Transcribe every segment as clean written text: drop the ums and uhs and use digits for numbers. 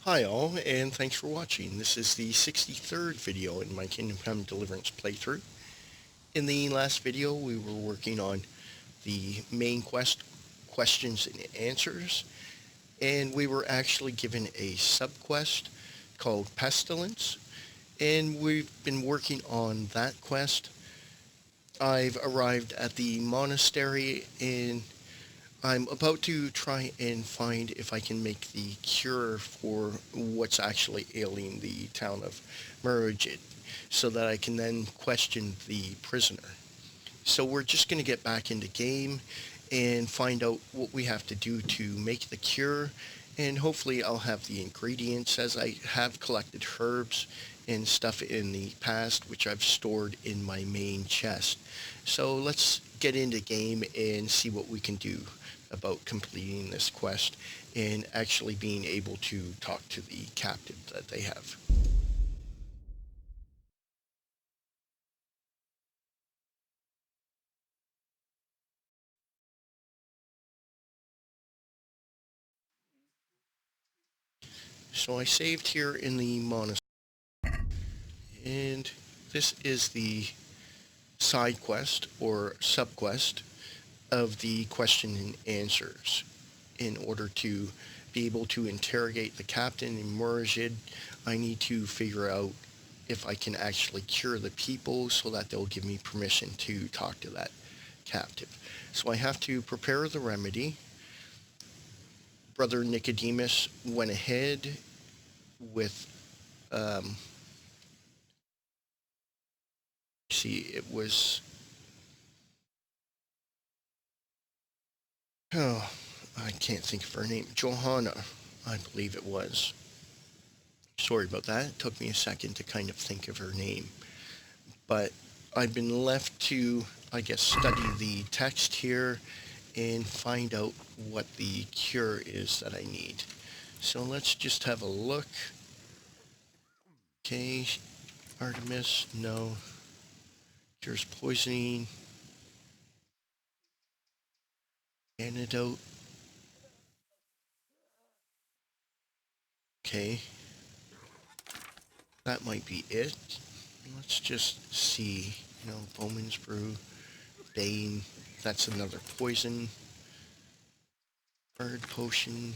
Hi all, and thanks for watching. This is the 63rd video in my Kingdom Come Deliverance playthrough. In the last video, we were working on the main quest, questions and answers, and we were actually given a sub-quest called Pestilence, and we've been working on that quest. I've arrived at the monastery, and I'm about to try and find if I can make the cure for what's actually ailing the town of Murajid, so that I can then question the prisoner. So we're just going to get back into game and find out what we have to do to make the cure, and hopefully I'll have the ingredients, as I have collected herbs and stuff in the past which I've stored in my main chest. So let's get into game and see what we can do about completing this quest and actually being able to talk to the captive that they have. So I saved here in the monastery, and this is the side quest or sub quest of the question and answers. In order to be able to interrogate the captain in Murajid, I need to figure out if I can actually cure the people so that they'll give me permission to talk to that captive. So I have to prepare the remedy. Brother Nicodemus went ahead with, see, it was, oh, I can't think of her name. Johanna, I believe it was. Sorry about that. It took me a second to kind of think of her name. But I've been left to, I guess, study the text here and find out what the cure is that I need. So let's just have a look. Okay, Artemis, no. Cures poisoning. Antidote. Okay, that might be it. Let's just see. Bowman's Brew, Bane, that's another poison. Bird Potion,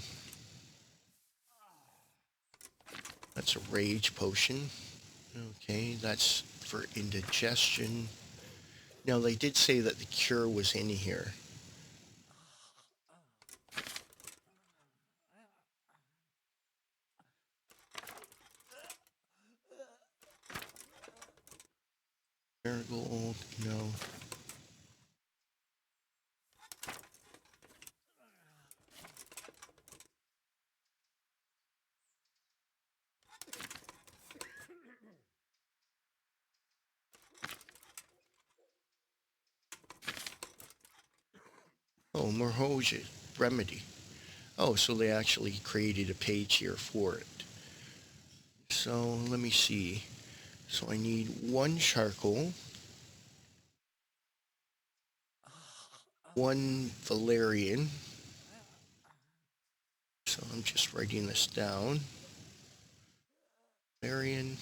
that's a Rage Potion. Okay, that's for indigestion. Now, they did say that the cure was in here. Marigold, no. Oh, Morhoja Remedy. Oh, so they actually created a page here for it. So, let me see. So I need one charcoal, one valerian. So I'm just writing this down. Valerian.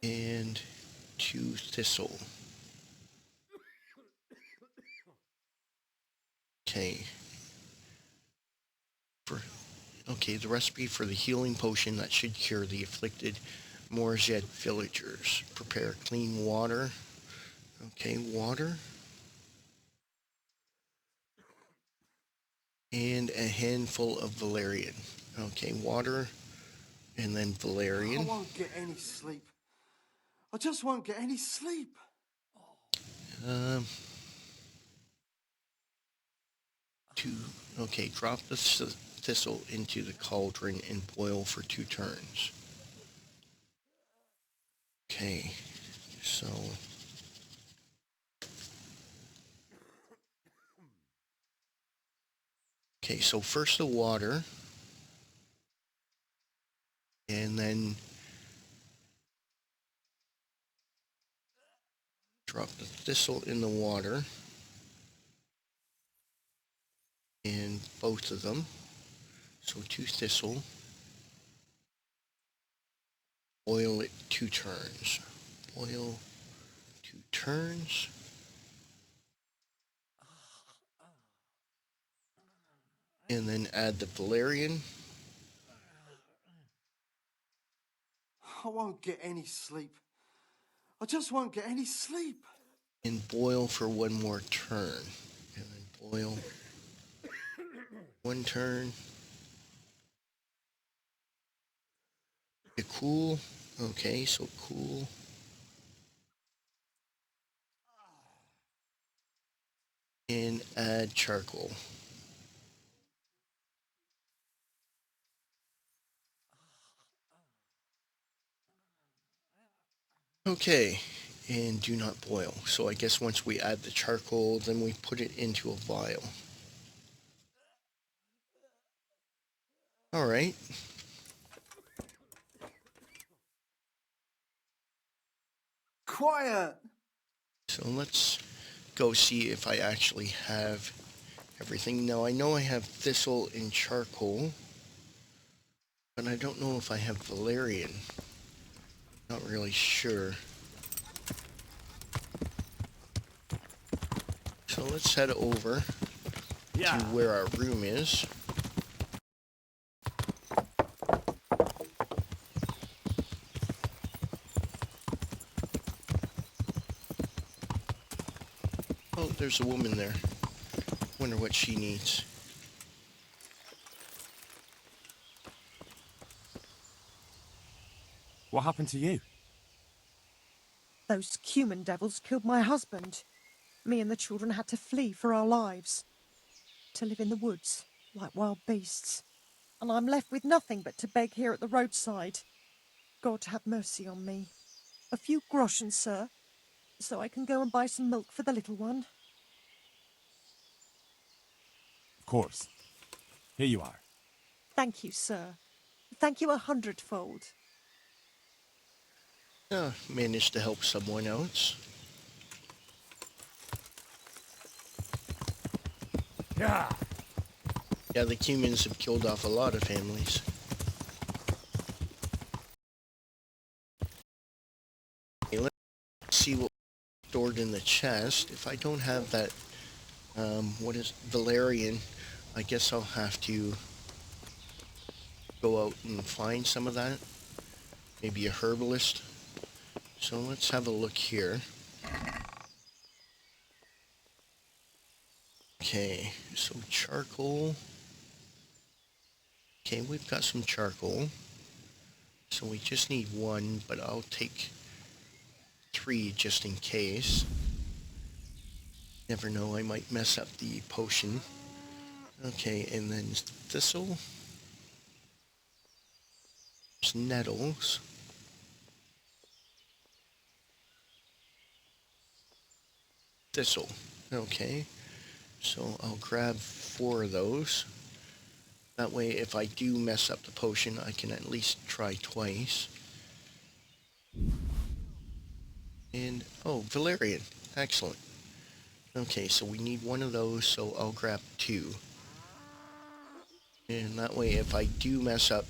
And two thistle. Okay. Okay, the recipe for the healing potion that should cure the afflicted Morzhed villagers. Prepare clean water. Okay, water. And a handful of valerian. Okay, water and then valerian. I won't get any sleep. I just won't get any sleep. Um, okay, drop the thistle into the cauldron and boil for 2 turns. Okay, so first the water, and then drop the thistle in the water, and both of them. So 2 thistle. Boil it 2 turns. Boil 2 turns. And then add the valerian. I won't get any sleep. I just won't get any sleep. And boil for 1 more turn. And then boil 1 turn. Get cool. Okay, so cool. And add charcoal. Okay, and do not boil. So I guess once we add the charcoal, then we put it into a vial. All right. Quiet! So let's go see if I actually have everything. Now I know I have thistle and charcoal, but I don't know if I have valerian. Not really sure. So let's head over to where our room is. Oh, there's a woman there. Wonder what she needs. What happened to you? Those cumin devils killed my husband. Me and the children had to flee for our lives. To live in the woods, like wild beasts. And I'm left with nothing but to beg here at the roadside. God have mercy on me. A few groschen, sir, so I can go and buy some milk for the little one. Of course. Here you are. Thank you, sir. Thank you 100-fold. Managed to help someone else. Yeah. Yeah, the cumins have killed off a lot of families. Okay, let's see what's stored in the chest. If I don't have that, valerian, I guess I'll have to go out and find some of that. Maybe a herbalist. So let's have a look here. Okay, so charcoal. Okay, we've got some charcoal. So we just need 1, but I'll take 3 just in case. Never know, I might mess up the potion. Okay, and then thistle. There's nettles. Thistle. Okay, so I'll grab 4 of those. That way, if I do mess up the potion, I can at least try twice. And, oh, valerian. Excellent. Okay, so we need 1 of those, so I'll grab 2. And that way, if I do mess up,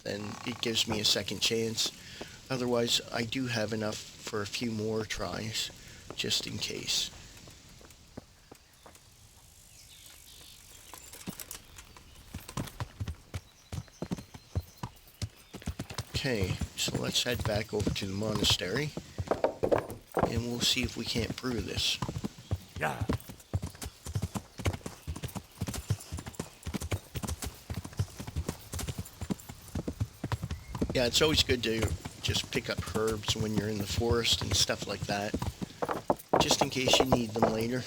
then it gives me a second chance. Otherwise, I do have enough for a few more tries, just in case. Okay, so let's head back over to the monastery, and we'll see if we can't brew this. Yeah. Yeah, it's always good to just pick up herbs when you're in the forest and stuff like that, just in case you need them later.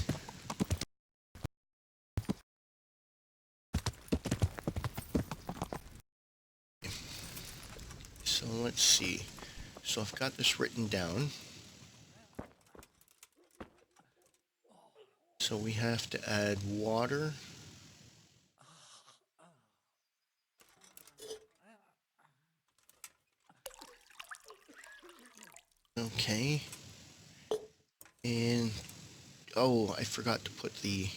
So let's see. So I've got this written down. So we have to add water. Okay. And, oh, I forgot to put the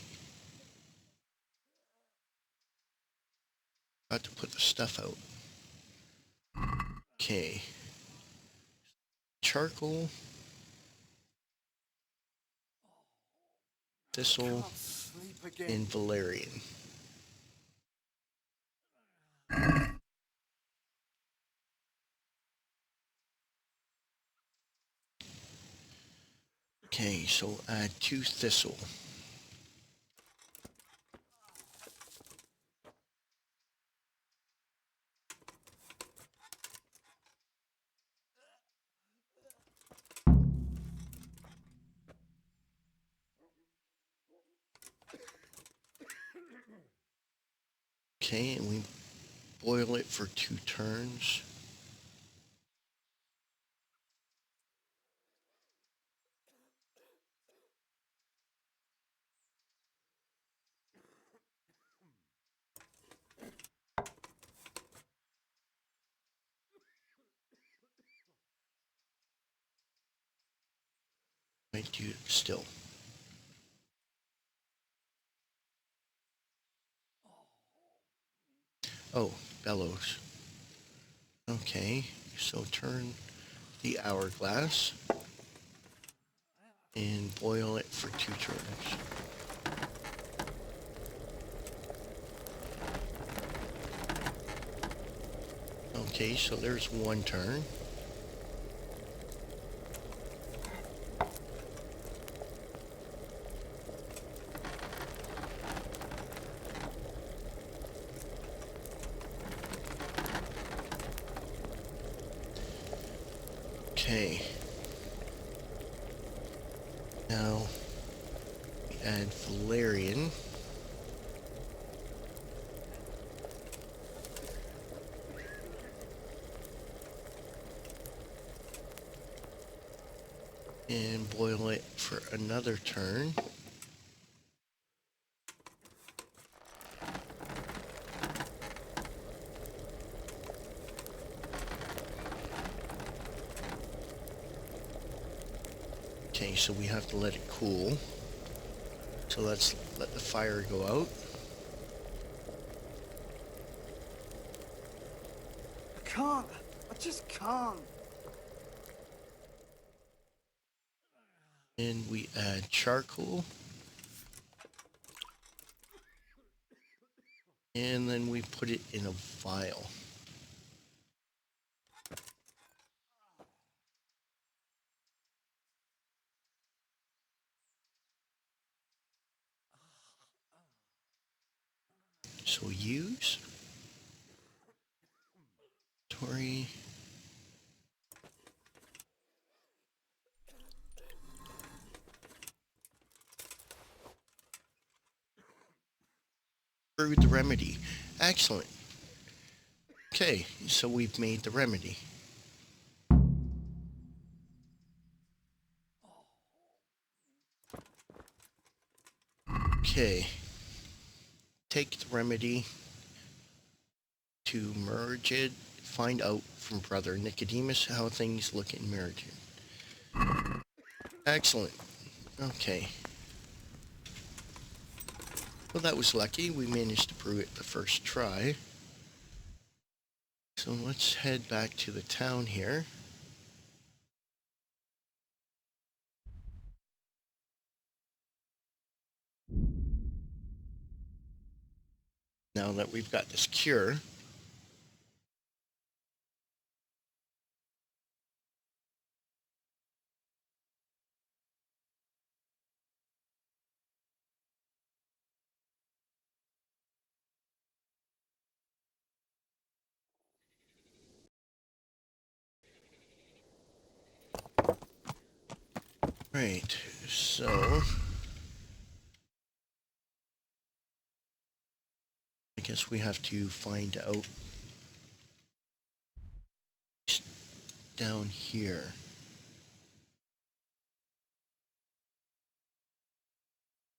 Got to put the stuff out. Okay. Charcoal. Thistle. Can't sleep again. And valerian. Okay, so add 2 thistle. Okay, and we boil it for 2 turns. I do it still. Oh, bellows. Okay, so turn the hourglass and boil it for 2 turns. Okay, so there's 1 turn. Okay. Now we add valerian. And boil it for another turn. Okay, so we have to let it cool. So let's let the fire go out. I can't. I just can't. And we add charcoal. And then we put it in a vial. So use. Tori. Brew the remedy. Excellent. Okay, so we've made the remedy. Okay. Take the remedy to merge it. Find out from Brother Nicodemus how things look in marriage. Excellent. Okay. Well, that was lucky. We managed to brew it the first try. So let's head back to the town here. Now that we've got this cure. Right, so I guess we have to find out down here.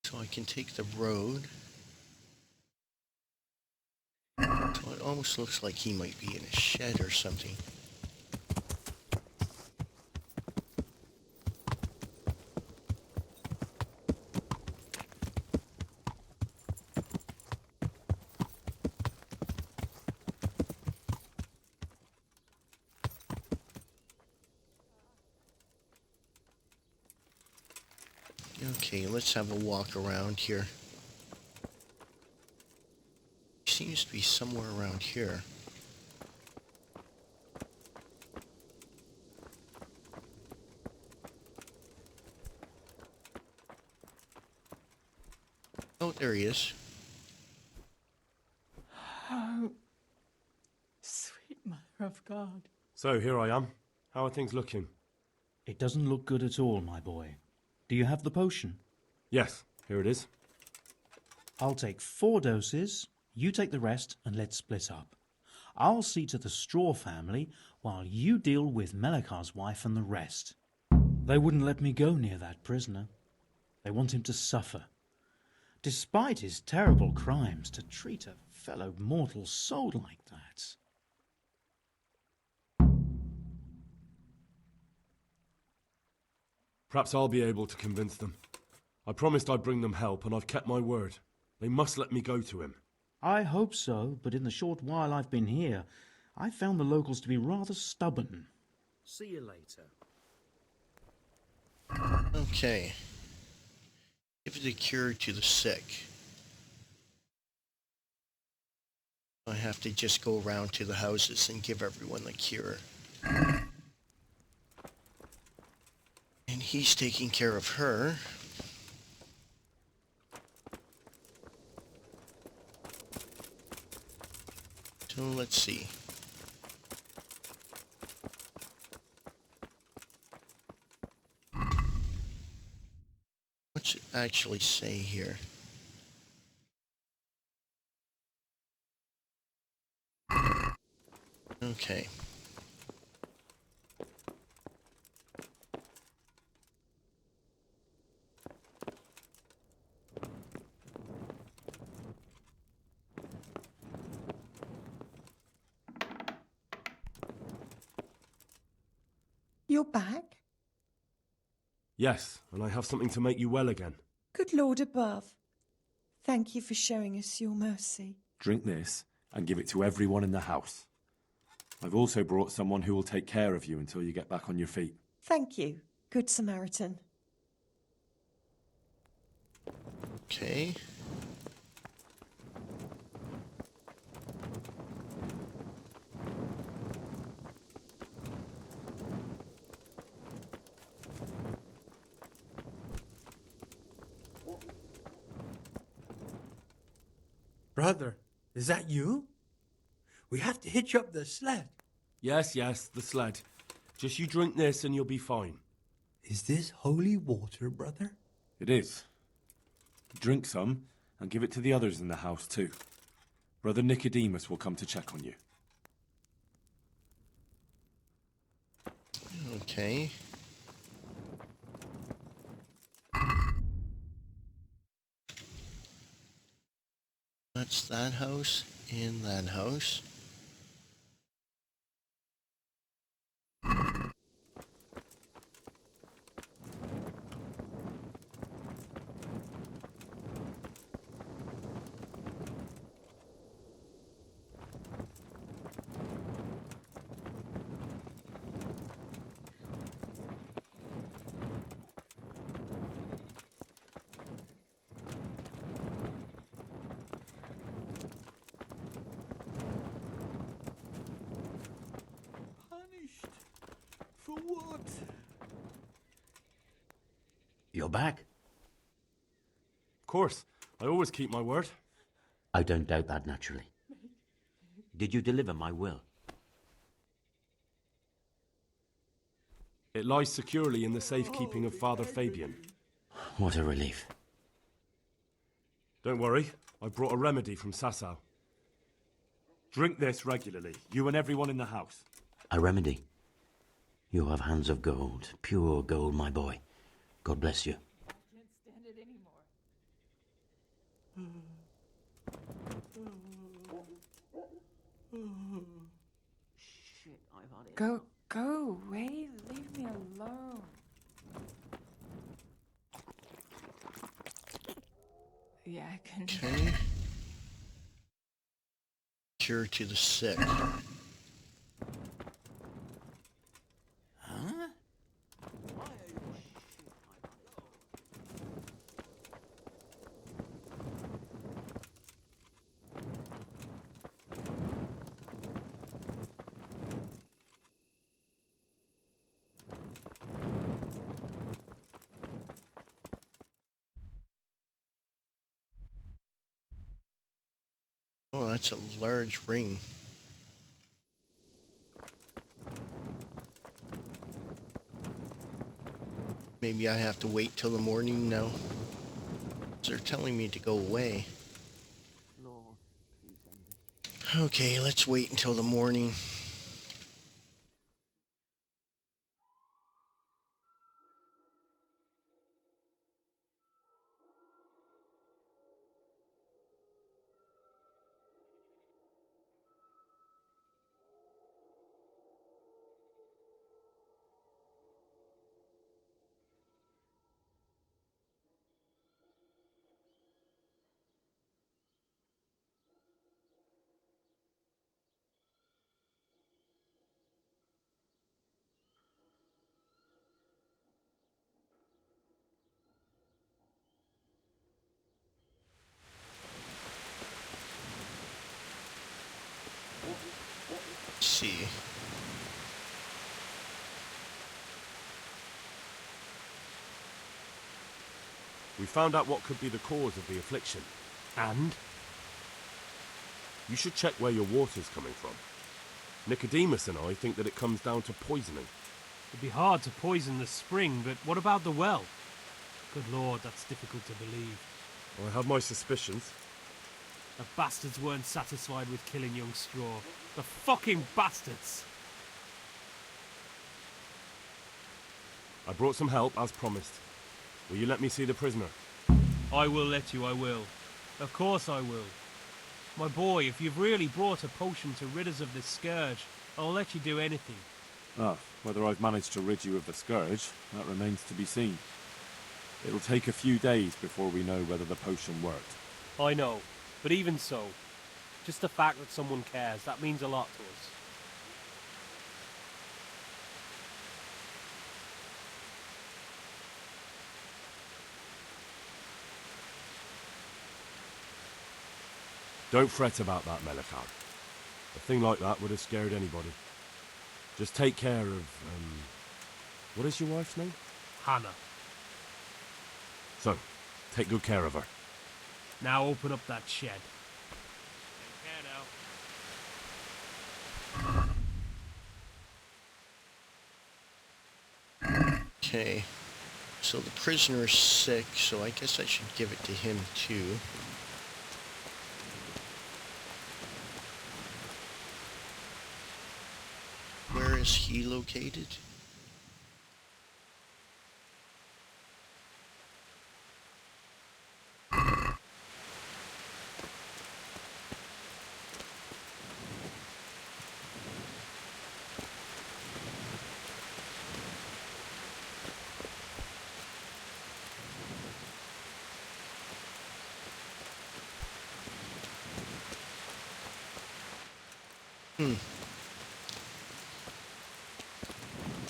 So I can take the road. So it almost looks like he might be in a shed or something. Okay, let's have a walk around here. Seems to be somewhere around here. Oh, there he is. Oh, sweet Mother of God. So, here I am. How are things looking? It doesn't look good at all, my boy. Do you have the potion? Yes, here it is. I'll take 4 doses, you take the rest, and let's split up. I'll see to the Straw family while you deal with Melikar's wife and the rest. They wouldn't let me go near that prisoner. They want him to suffer. Despite his terrible crimes, to treat a fellow mortal soul like that. Perhaps I'll be able to convince them. I promised I'd bring them help, and I've kept my word. They must let me go to him. I hope so, but in the short while I've been here, I've found the locals to be rather stubborn. See you later. Okay. Give the cure to the sick. I have to just go around to the houses and give everyone the cure. And he's taking care of her. So let's see. What's it actually say here? Okay. You're back? Yes, and I have something to make you well again. Good Lord above. Thank you for showing us your mercy. Drink this and give it to everyone in the house. I've also brought someone who will take care of you until you get back on your feet. Thank you, Good Samaritan. Okay. Brother, is that you? We have to hitch up the sled. Yes, the sled. Just you drink this and you'll be fine. Is this holy water, brother? It is. Drink some and give it to the others in the house too. Brother Nicodemus will come to check on you. Okay. That's that house and that house. Punished? For what? You're back? Of course, I always keep my word. I don't doubt that, naturally. Did you deliver my will? It lies securely in the safekeeping of Father Fabian. What a relief. Don't worry, I brought a remedy from Sasau. Drink this regularly, you and everyone in the house. A remedy? You have hands of gold, pure gold, my boy. God bless you. I can't stand it anymore. Shit, I've had it. Go away. Leave me alone. Yeah, I can. Okay. Cure to the sick. Huh? that's a large ring. Maybe I have to wait till the morning now. They're telling me to go away. Okay, let's wait until the morning. Let's see. We found out what could be the cause of the affliction. And? You should check where your water's coming from. Nicodemus and I think that it comes down to poisoning. It'd be hard to poison the spring, but what about the well? Good lord, that's difficult to believe. I have my suspicions. The bastards weren't satisfied with killing young Straw. The fucking bastards! I brought some help, as promised. Will you let me see the prisoner? I will let you, I will. Of course I will. My boy, if you've really brought a potion to rid us of this scourge, I'll let you do anything. Ah, whether I've managed to rid you of the scourge, that remains to be seen. It'll take a few days before we know whether the potion worked. I know, but even so, just the fact that someone cares, that means a lot to us. Don't fret about that, Melechar. A thing like that would have scared anybody. Just take care of, what is your wife's name? Hannah. So, take good care of her. Now open up that shed. Take care now. Okay. So the prisoner's sick, so I guess I should give it to him too. Where is he located?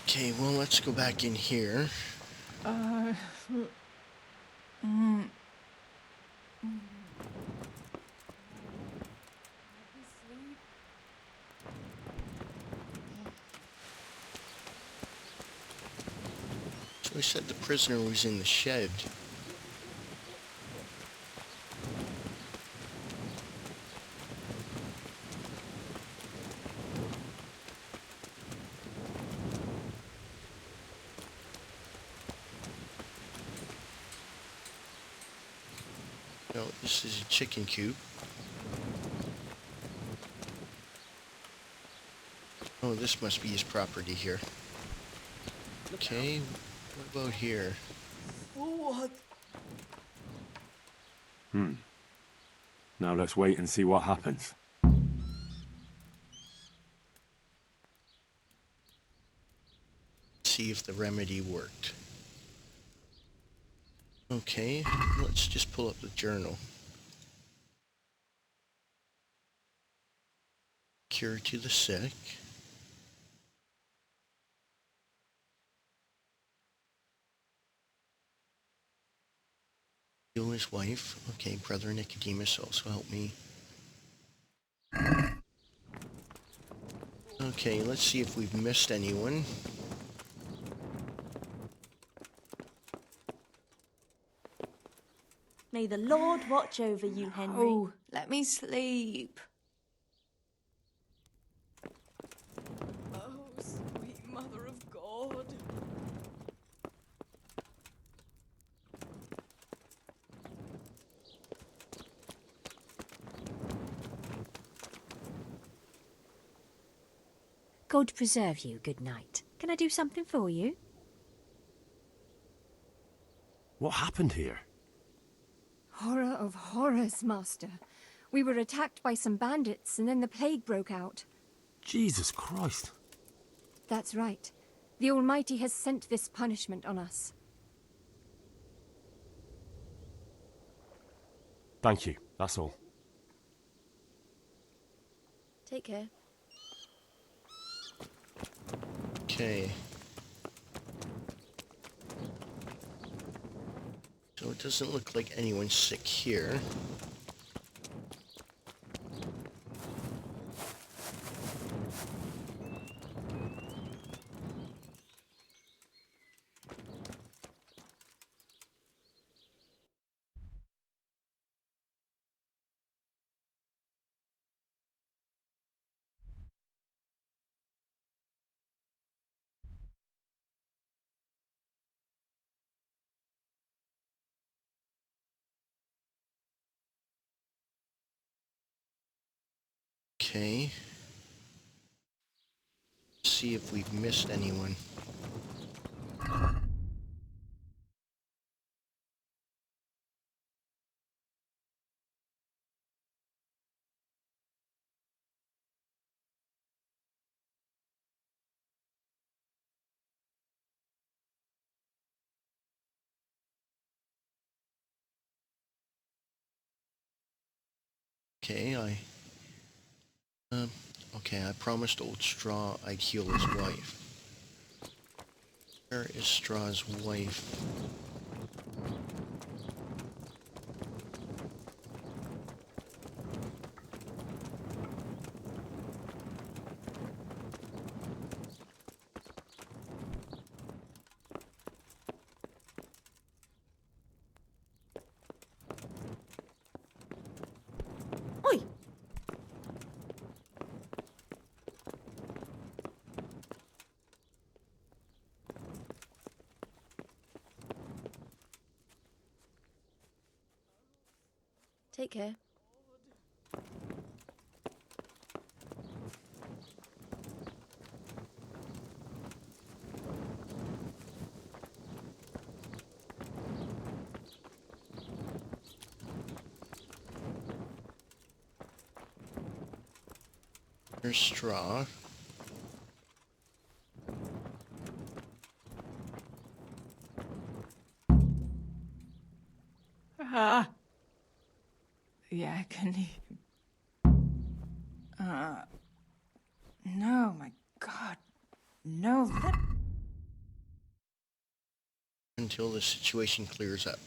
Okay, well, let's go back in here. So I said the prisoner was in the shed. No, this is a chicken coop. Oh, this must be his property here. Okay, what about here? What? Now let's wait and see what happens. See if the remedy worked. Okay, let's just pull up the journal. Cure to the sick. Heal his wife. Okay, Brother Nicodemus also help me. Okay, let's see if we've missed anyone. May the Lord watch over you, Henry. Oh, let me sleep. Oh, sweet Mother of God. God preserve you, good night. Can I do something for you? What happened here? Horror of horrors, Master. We were attacked by some bandits, and then the plague broke out. Jesus Christ. That's right. The Almighty has sent this punishment on us. Thank you, that's all. Take care. Okay. So it doesn't look like anyone's sick here. Okay. See if we've missed anyone. Okay, I promised old Straw I'd heal his wife. Where is Straw's wife? Oi! Take care. There's Straw. Ah. The agony. No, my God. No, that... Until the situation clears up.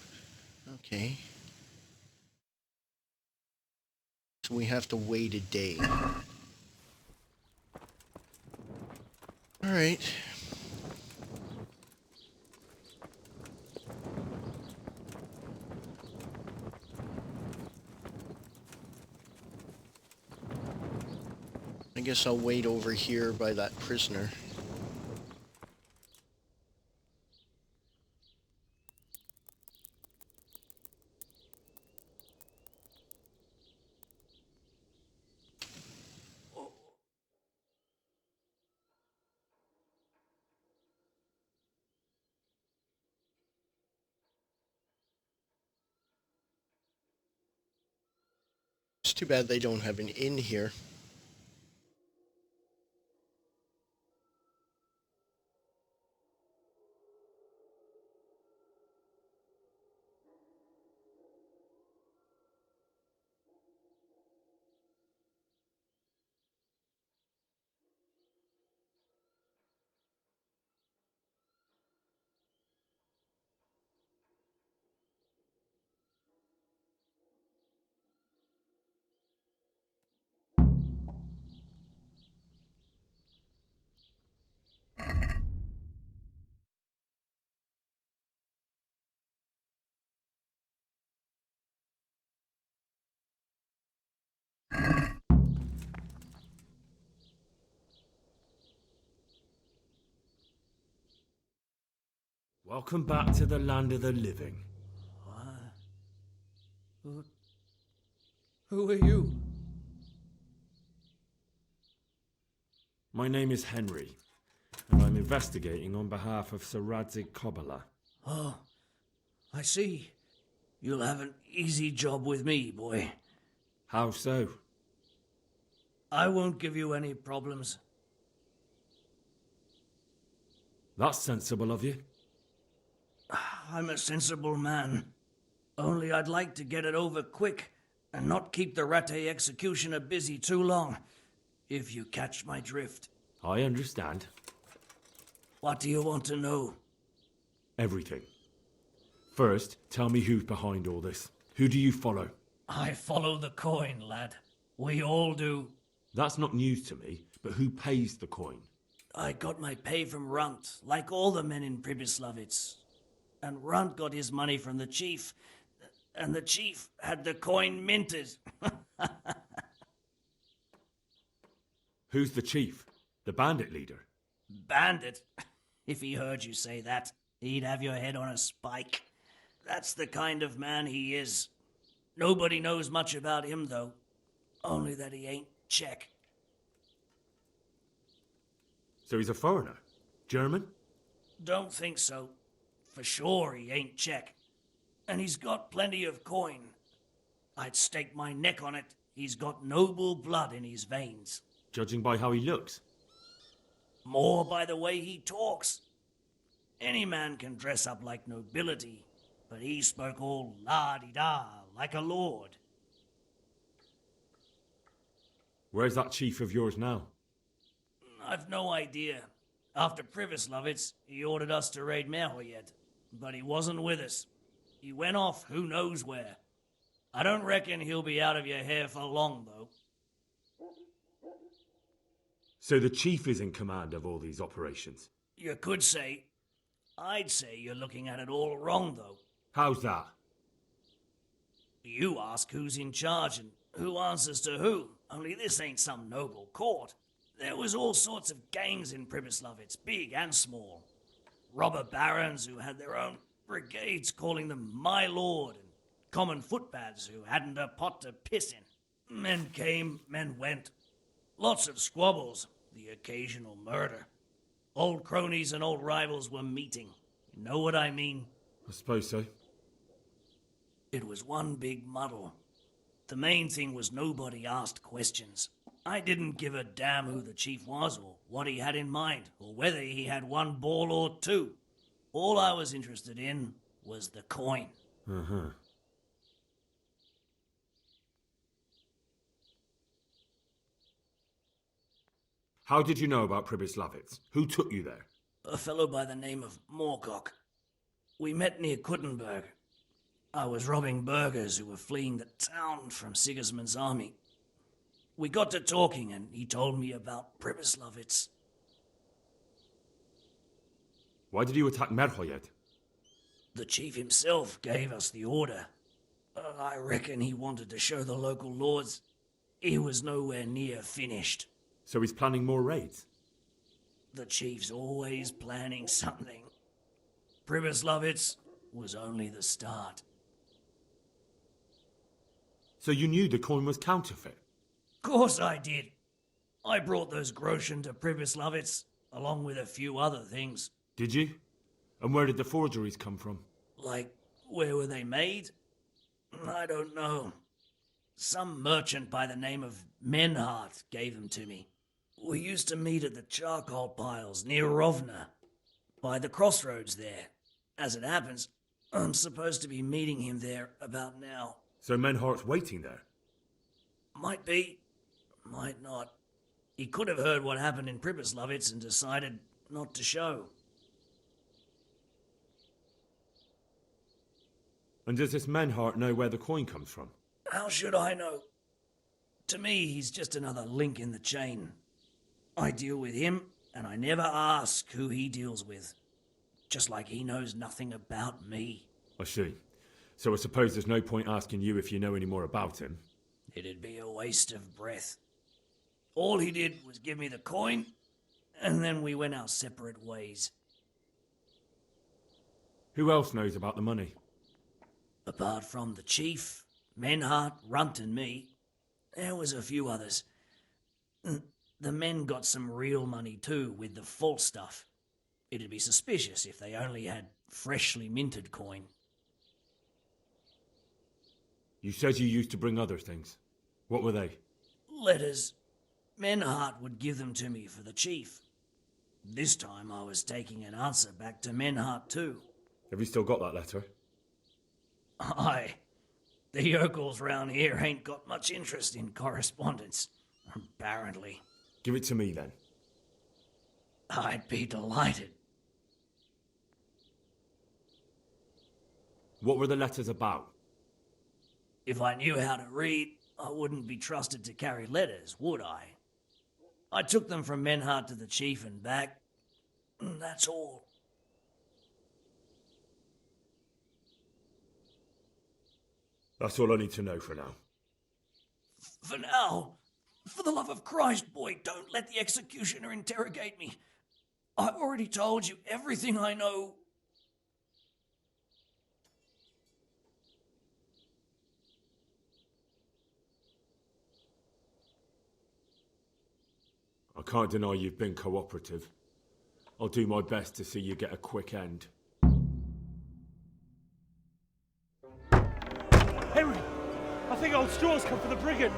Okay. So we have to wait a day. Alright. I guess I'll wait over here by that prisoner. It's too bad they don't have an inn here. Welcome back to the land of the living. Who are you? My name is Henry, and I'm investigating on behalf of Sir Radzig Kobyla. Oh, I see. You'll have an easy job with me, boy. How so? I won't give you any problems. That's sensible of you. I'm a sensible man. Only I'd like to get it over quick and not keep the Rattay executioner busy too long, if you catch my drift. I understand. What do you want to know? Everything. First, tell me who's behind all this. Who do you follow? I follow the coin, lad. We all do. That's not news to me, but who pays the coin? I got my pay from Runt, like all the men in Pribyslavitz. And Runt got his money from the chief, and the chief had the coin minted. Who's the chief? The bandit leader? Bandit? If he heard you say that, he'd have your head on a spike. That's the kind of man he is. Nobody knows much about him, though. Only that he ain't Czech. So he's a foreigner? German? Don't think so. For sure he ain't Czech. And he's got plenty of coin. I'd stake my neck on it. He's got noble blood in his veins. Judging by how he looks? More by the way he talks. Any man can dress up like nobility, but he spoke all la-di-da, like a lord. Where's that chief of yours now? I've no idea. After Pribyslavitz, he ordered us to raid Merhoyed, but he wasn't with us. He went off who knows where. I don't reckon he'll be out of your hair for long, though. So the chief is in command of all these operations? You could say. I'd say you're looking at it all wrong, though. How's that? You ask who's in charge and who answers to who, only this ain't some noble court. There was all sorts of gangs in Pribyslavitz, big and small. Robber barons who had their own brigades calling them my lord, and common footpads who hadn't a pot to piss in. Men came, men went. Lots of squabbles, the occasional murder. Old cronies and old rivals were meeting. You know what I mean? I suppose so. It was one big muddle. The main thing was nobody asked questions. I didn't give a damn who the chief was, or what he had in mind, or whether he had one ball or two. All I was interested in was the coin. Uh-huh. How did you know about Pribyslavitz? Who took you there? A fellow by the name of Moorcock. We met near Kuttenberg. I was robbing burghers who were fleeing the town from Sigismund's army. We got to talking and he told me about Pribyslavitz. Why did you attack Merhoyed? The chief himself gave us the order. I reckon he wanted to show the local lords he was nowhere near finished. So he's planning more raids? The chief's always planning something. Pribyslavitz was only the start. So you knew the coin was counterfeit? Course I did. I brought those groschen to Pribyslavitz, along with a few other things. Did you? And where did the forgeries come from? Like, where were they made? I don't know. Some merchant by the name of Menhart gave them to me. We used to meet at the charcoal piles near Rovna, by the crossroads there. As it happens, I'm supposed to be meeting him there about now. So Menhart's waiting there? Might be, might not. He could have heard what happened in Pribyslavitz and decided not to show. And does this Menhart know where the coin comes from? How should I know? To me, he's just another link in the chain. I deal with him, and I never ask who he deals with. Just like he knows nothing about me. I see. So I suppose there's no point asking you if you know any more about him. It'd be a waste of breath. All he did was give me the coin, and then we went our separate ways. Who else knows about the money? Apart from the chief, Menhart, Runt and me, there was a few others. The men got some real money too, with the false stuff. It'd be suspicious if they only had freshly minted coin. You said you used to bring other things. What were they? Letters. Menhart would give them to me for the chief. This time I was taking an answer back to Menhart too. Have you still got that letter? Aye. The yokels round here ain't got much interest in correspondence, apparently. Give it to me then. I'd be delighted. What were the letters about? If I knew how to read, I wouldn't be trusted to carry letters, would I? I took them from Menhart to the chief and back. That's all. That's all I need to know for now. For now, for the love of Christ, boy, don't let the executioner interrogate me. I've already told you everything I know. I can't deny you've been cooperative. I'll do my best to see you get a quick end. Henry! I think old Straw's come for the brigand!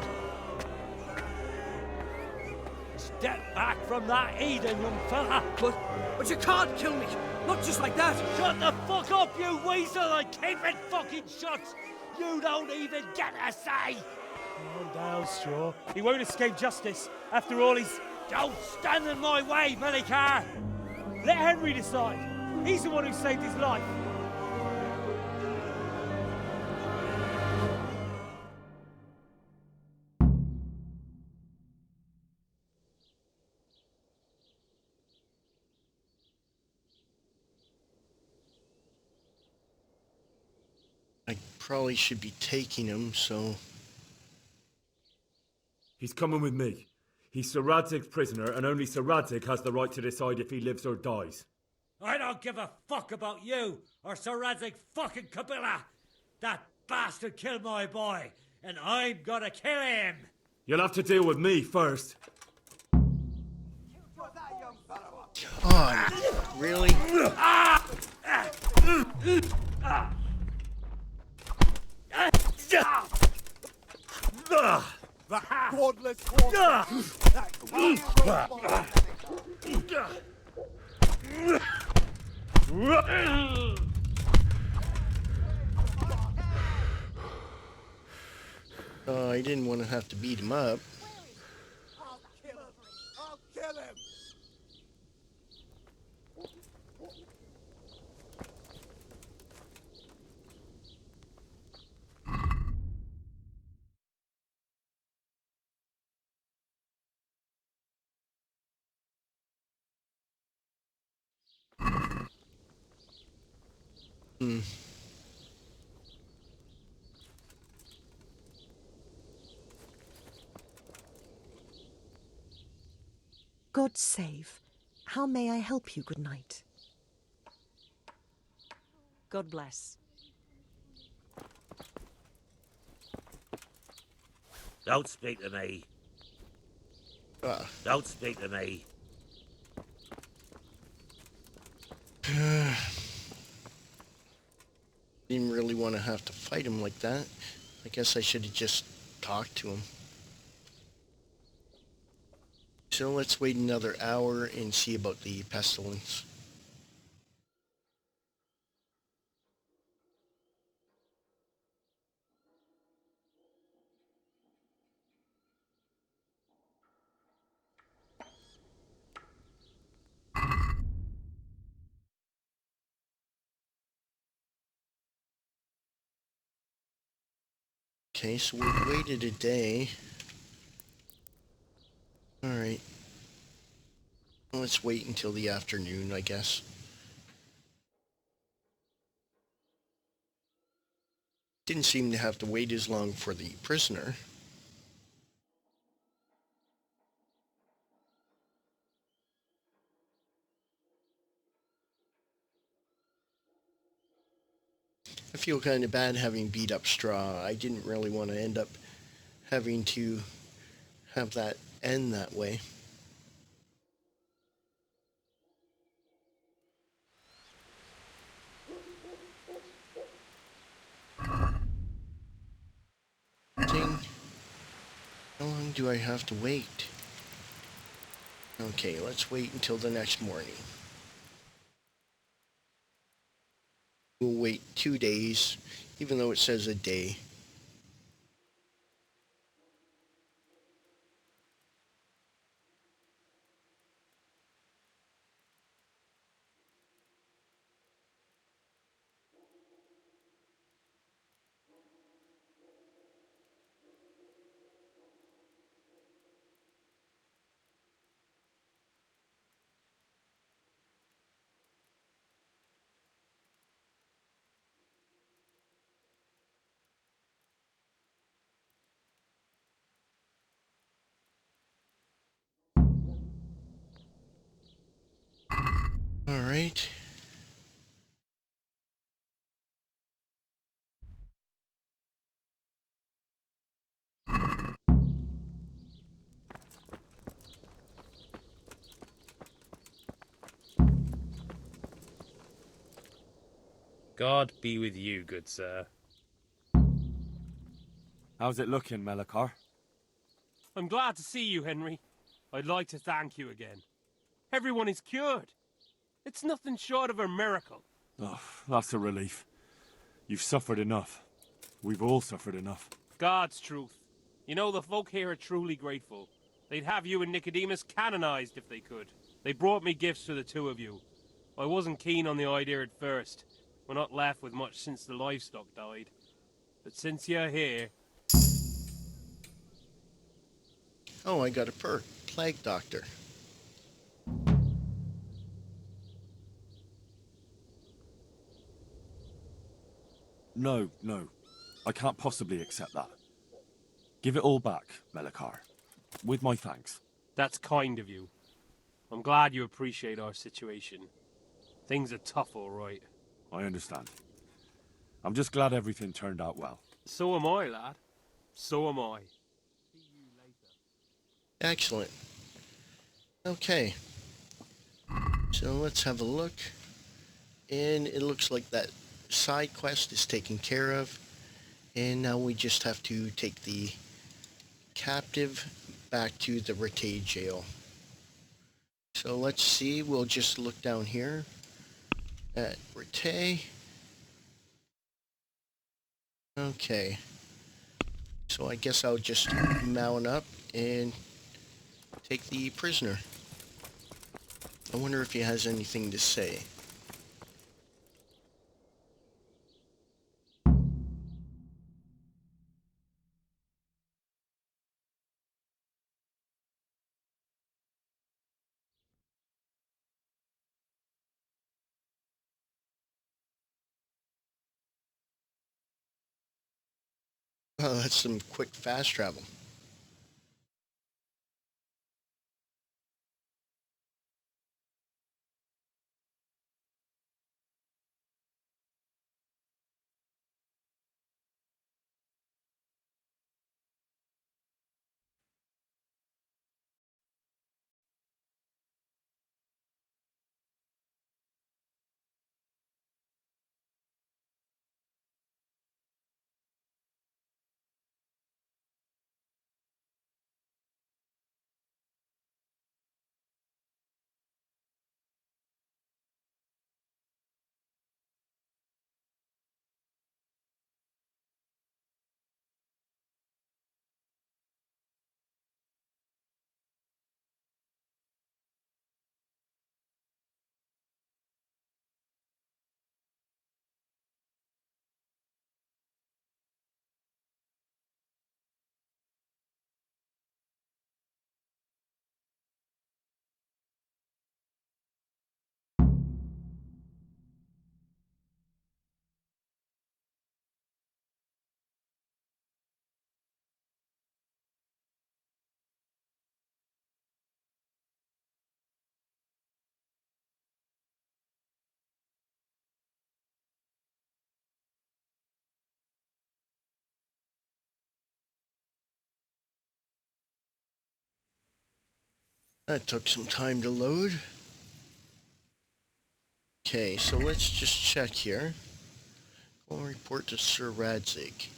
Step back from that Eden, young fella! But you can't kill me! Not just like that! Shut the fuck up, you weasel, and keep it fucking shut! You don't even get a say! Calm down, Straw. He won't escape justice. After all, he's... Don't stand in my way, Melikar! Let Henry decide. He's the one who saved his life. I probably should be taking him, so... He's coming with me. He's Sir Radzig's prisoner, and only Sir Radzig has the right to decide if he lives or dies. I don't give a fuck about you or Sir Radzig fucking Kabila. That bastard killed my boy, and I'm gonna kill him. You'll have to deal with me first. God, really? That godless I didn't want to have to beat him up. I'll kill him! I'll kill him! God save. How may I help you, good night? God bless. Don't speak to me. Don't speak to me. Didn't really want to have to fight him like that. I guess I should have just talked to him. So let's wait another hour and see about the pestilence. Okay, so we've waited a day. Alright. Let's wait until the afternoon, I guess. Didn't seem to have to wait as long for the prisoner. I feel kind of bad having beat up Straw. I didn't really want to end up having to have that end that way. How long do I have to wait? Okay, let's wait until the next morning. We'll wait 2 days, even though it says a day. All right. God be with you, good sir. How's it looking, Melikar? I'm glad to see you, Henry. I'd like to thank you again. Everyone is cured. It's nothing short of a miracle. Oh, that's a relief. You've suffered enough. We've all suffered enough. God's truth. You know, the folk here are truly grateful. They'd have you and Nicodemus canonized if they could. They brought me gifts for the two of you. I wasn't keen on the idea at first. We're not left with much since the livestock died. But since you're here... Oh, I got a perk. Plague Doctor. No. I can't possibly accept that. Give it all back, Melikar. With my thanks. That's kind of you. I'm glad you appreciate our situation. Things are tough, all right. I understand. I'm just glad everything turned out well. So am I, lad. So am I. Excellent. Okay. So let's have a look. And it looks like that side quest is taken care of. And now we just have to take the captive back to the Rete jail. So let's see. We'll just look down here at Rete. Okay. So I guess I'll just mount up and take the prisoner. I wonder if he has anything to say. Oh, that's some quick fast travel. That took some time to load. Okay, so let's just check here. We'll report to Sir Radzig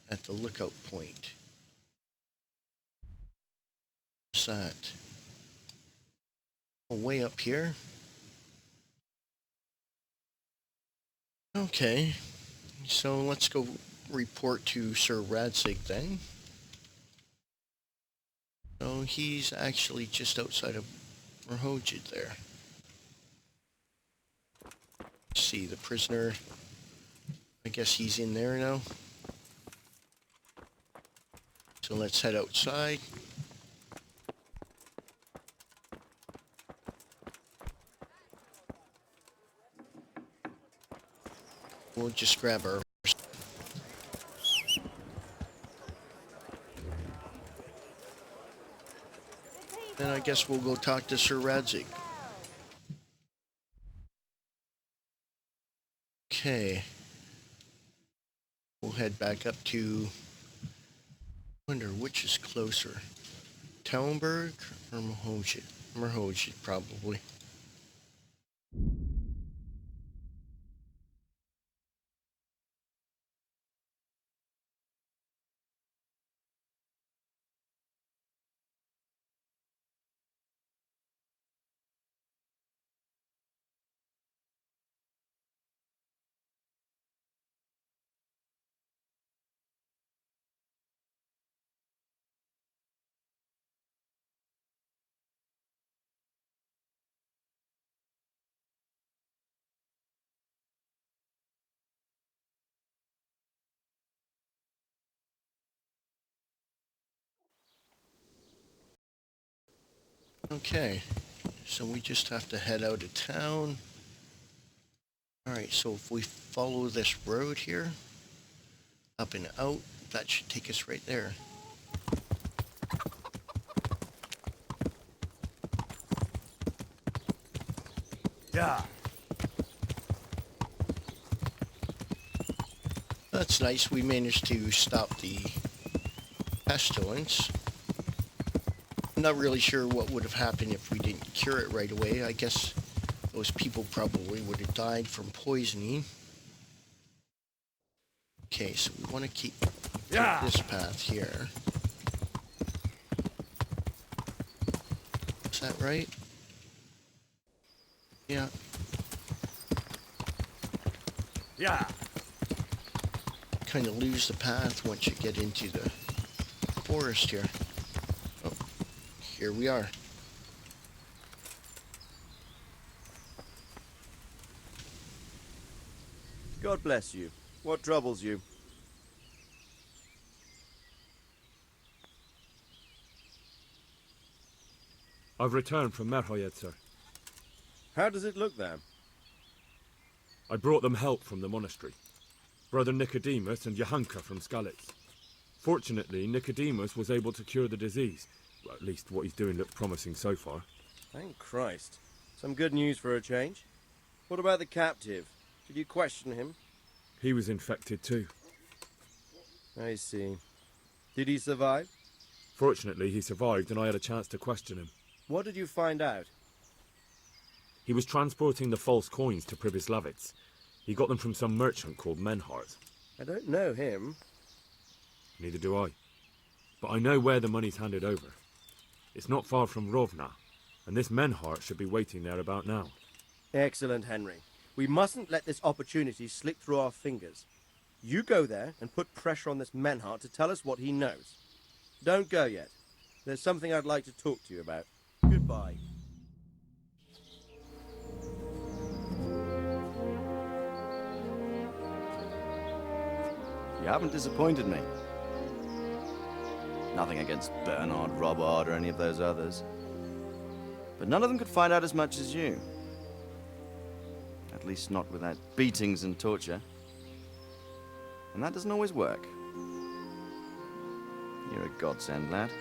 at the lookout point. What's that? Oh, way up here. Okay, so let's go report to Sir Radzig then. So he's actually just outside of Merhojid there. See the prisoner. I guess he's in there now. So let's head outside. We'll just grab our... And I guess we'll go talk to Sir Radzig. Okay. We'll head back up to... wonder which is closer. Talmberg or Merhojid? Merhojid, probably. Okay, so we just have to head out of town. Alright, so if we follow this road here, up and out, that should take us right there. Yeah. That's nice, we managed to stop the pestilence. I'm not really sure what would have happened if we didn't cure it right away. I guess those people probably would have died from poisoning. Okay, so we want to keep this path here. Is that right? Yeah. Yeah. Kind of lose the path once you get into the forest here. Oh, here we are. God bless you. What troubles you? I've returned from Merhojed, sir. How does it look there? I brought them help from the monastery. Brother Nicodemus and Johanka from Skalitz. Fortunately, Nicodemus was able to cure the disease. Well, at least what he's doing looks promising so far. Thank Christ. Some good news for a change. What about the captive? Did you question him? He was infected too. I see. Did he survive? Fortunately, he survived and I had a chance to question him. What did you find out? He was transporting the false coins to Pribyslavitz. He got them from some merchant called Menhart. I don't know him. Neither do I. But I know where the money's handed over. It's not far from Rovna, and this Menhart should be waiting there about now. Excellent, Henry. We mustn't let this opportunity slip through our fingers. You go there and put pressure on this Menhart to tell us what he knows. Don't go yet. There's something I'd like to talk to you about. Goodbye. You haven't disappointed me. Nothing against Bernard, Robert, or any of those others. But none of them could find out as much as you. At least not without beatings and torture. And that doesn't always work. You're a godsend, lad.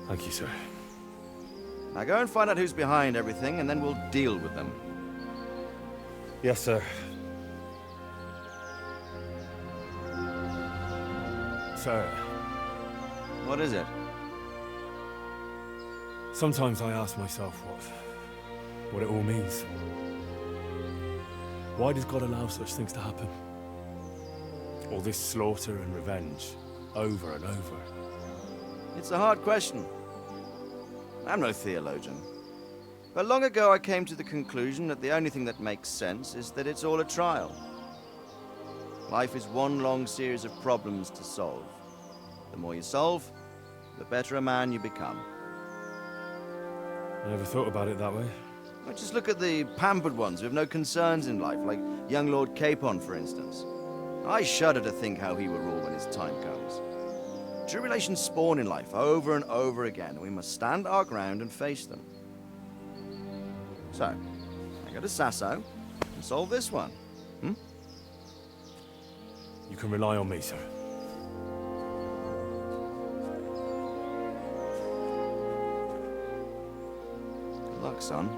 Thank you, sir. Now go and find out who's behind everything, and then we'll deal with them. Yes, sir. Sir. What is it? Sometimes I ask myself what it all means. Why does God allow such things to happen? All this slaughter and revenge, over and over. It's a hard question. I'm no theologian. But long ago I came to the conclusion that the only thing that makes sense is that it's all a trial. Life is one long series of problems to solve. The more you solve, the better a man you become. I never thought about it that way. Well, just look at the pampered ones who have no concerns in life, like young Lord Capon, for instance. I shudder to think how he will rule when his time comes. Tribulations spawn in life over and over again, and we must stand our ground and face them. So, I go to Sasso and solve this one. You can rely on me, sir. Good luck, son.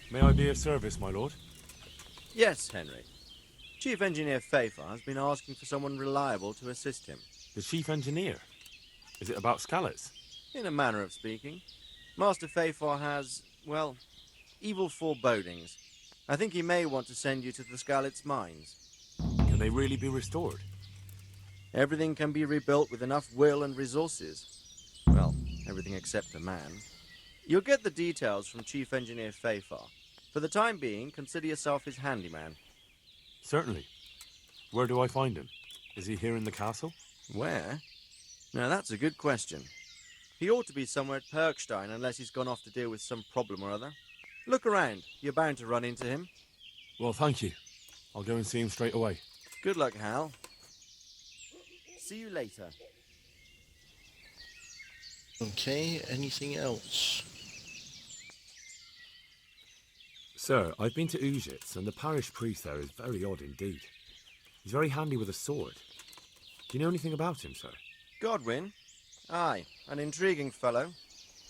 May I be of service, my lord? Yes, Henry. Chief Engineer Fafar has been asking for someone reliable to assist him. The chief engineer? Is it about Skalitz? In a manner of speaking. Master Fafar has, well, evil forebodings. I think he may want to send you to the Skalitz mines. Can they really be restored? Everything can be rebuilt with enough will and resources. Well, everything except a man. You'll get the details from Chief Engineer Fafar. For the time being, consider yourself his handyman. Certainly. Where do I find him? Is he here in the castle? Where? Now that's a good question. He ought to be somewhere at Perkstein unless he's gone off to deal with some problem or other. Look around. You're bound to run into him. Well, thank you. I'll go and see him straight away. Good luck, Hal. See you later. Okay, anything else? Sir, I've been to Ujitz, and the parish priest there is very odd indeed. He's very handy with a sword. Do you know anything about him, sir? Godwin? Aye, an intriguing fellow.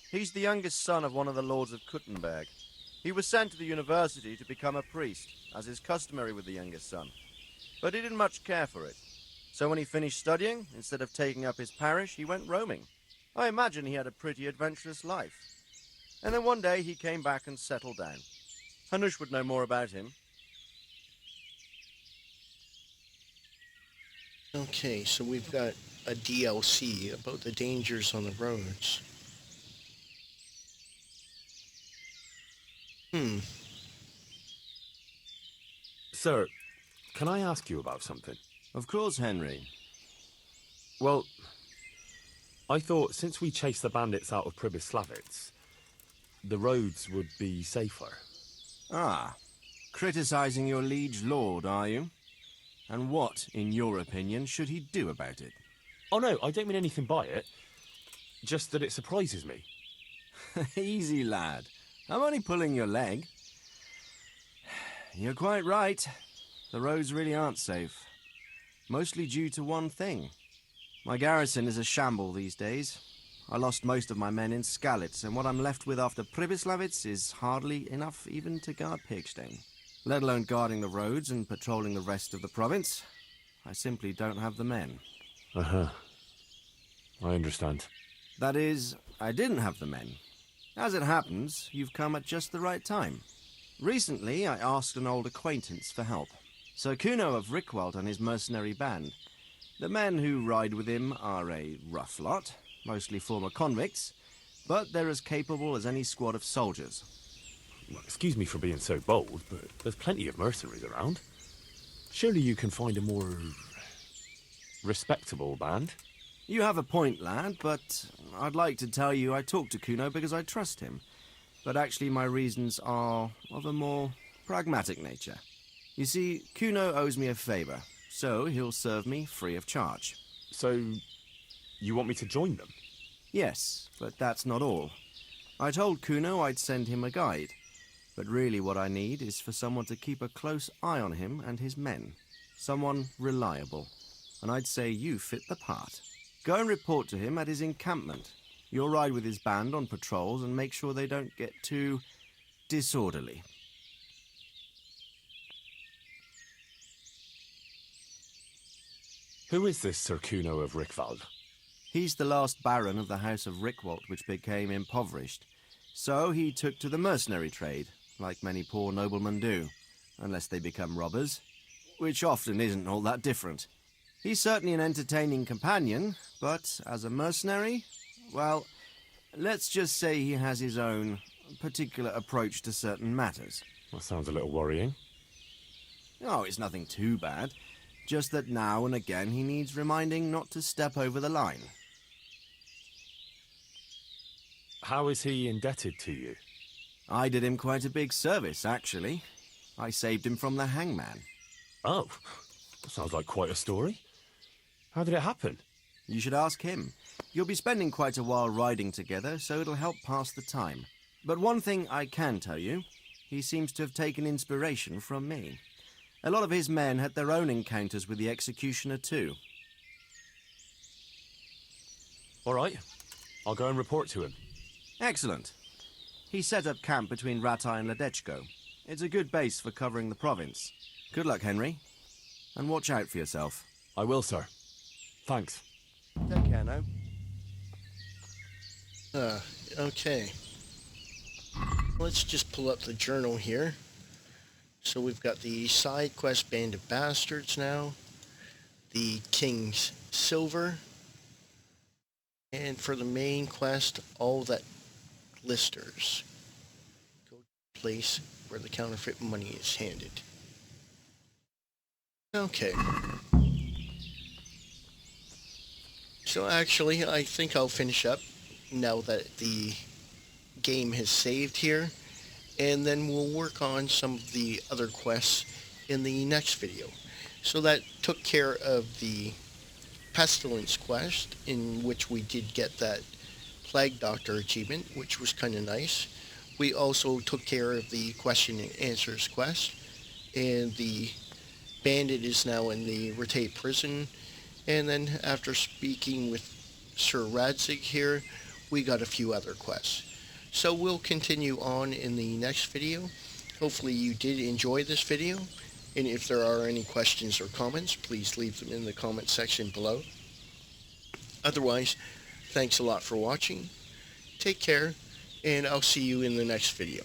He's the youngest son of one of the lords of Kuttenberg. He was sent to the university to become a priest, as is customary with the youngest son. But he didn't much care for it. So when he finished studying, instead of taking up his parish, he went roaming. I imagine he had a pretty adventurous life. And then one day he came back and settled down. Hanush would know more about him. Okay, so we've got a DLC about the dangers on the roads. Sir, can I ask you about something? Of course, Henry. Well, I thought since we chased the bandits out of Pribyslavitz, the roads would be safer. Ah, criticizing your liege lord, are you? And what, in your opinion, should he do about it? Oh no, I don't mean anything by it. Just that it surprises me. Easy, lad. I'm only pulling your leg. You're quite right. The roads really aren't safe. Mostly due to one thing. My garrison is a shamble these days. I lost most of my men in Skalitz, and what I'm left with after Pribyslavitz is hardly enough even to guard Pigstein. Let alone guarding the roads and patrolling the rest of the province. I simply don't have the men. Uh-huh. I understand. That is, I didn't have the men. As it happens, you've come at just the right time. Recently, I asked an old acquaintance for help. Sir Kuno of Rickwald and his mercenary band. The men who ride with him are a rough lot, mostly former convicts, but they're as capable as any squad of soldiers. Well, excuse me for being so bold, but there's plenty of mercenaries around. Surely you can find a more respectable band? You have a point, lad, but I'd like to tell you I talked to Kuno because I trust him. But actually my reasons are of a more pragmatic nature. You see, Kuno owes me a favour, so he'll serve me free of charge. So, you want me to join them? Yes, but that's not all. I told Kuno I'd send him a guide, but really what I need is for someone to keep a close eye on him and his men. Someone reliable. And I'd say you fit the part. Go and report to him at his encampment. You'll ride with his band on patrols and make sure they don't get too disorderly. Who is this Sir Kuno of Rickwald? He's the last baron of the House of Rickwalt, which became impoverished. So he took to the mercenary trade, like many poor noblemen do, unless they become robbers, which often isn't all that different. He's certainly an entertaining companion, but as a mercenary, well, let's just say he has his own particular approach to certain matters. That sounds a little worrying. Oh, it's nothing too bad. Just that now and again he needs reminding not to step over the line. How is he indebted to you? I did him quite a big service, actually. I saved him from the hangman. Oh, that sounds like quite a story. How did it happen? You should ask him. You'll be spending quite a while riding together, so it'll help pass the time. But one thing I can tell you, he seems to have taken inspiration from me. A lot of his men had their own encounters with the executioner too. All right, I'll go and report to him. Excellent. He set up camp between Ratai and Ledechko. It's a good base for covering the province. Good luck, Henry. And watch out for yourself. I will, sir. Thanks. Take care now. Okay. Let's just pull up the journal here. So we've got the side quest Band of Bastards now, the King's Silver, and for the main quest, all that glisters. Go to the place where the counterfeit money is handed. Okay. So actually, I think I'll finish up now that the game has saved here. And then we'll work on some of the other quests in the next video. So that took care of the Pestilence quest, in which we did get that Plague Doctor achievement, which was kind of nice. We also took care of the question and answers quest, and the bandit is now in the Rattay prison. And then after speaking with Sir Radzig here, we got a few other quests. So we'll continue on in the next video. Hopefully you did enjoy this video, and if there are any questions or comments, please leave them in the comment section below. Otherwise, thanks a lot for watching. Take care, and I'll see you in the next video.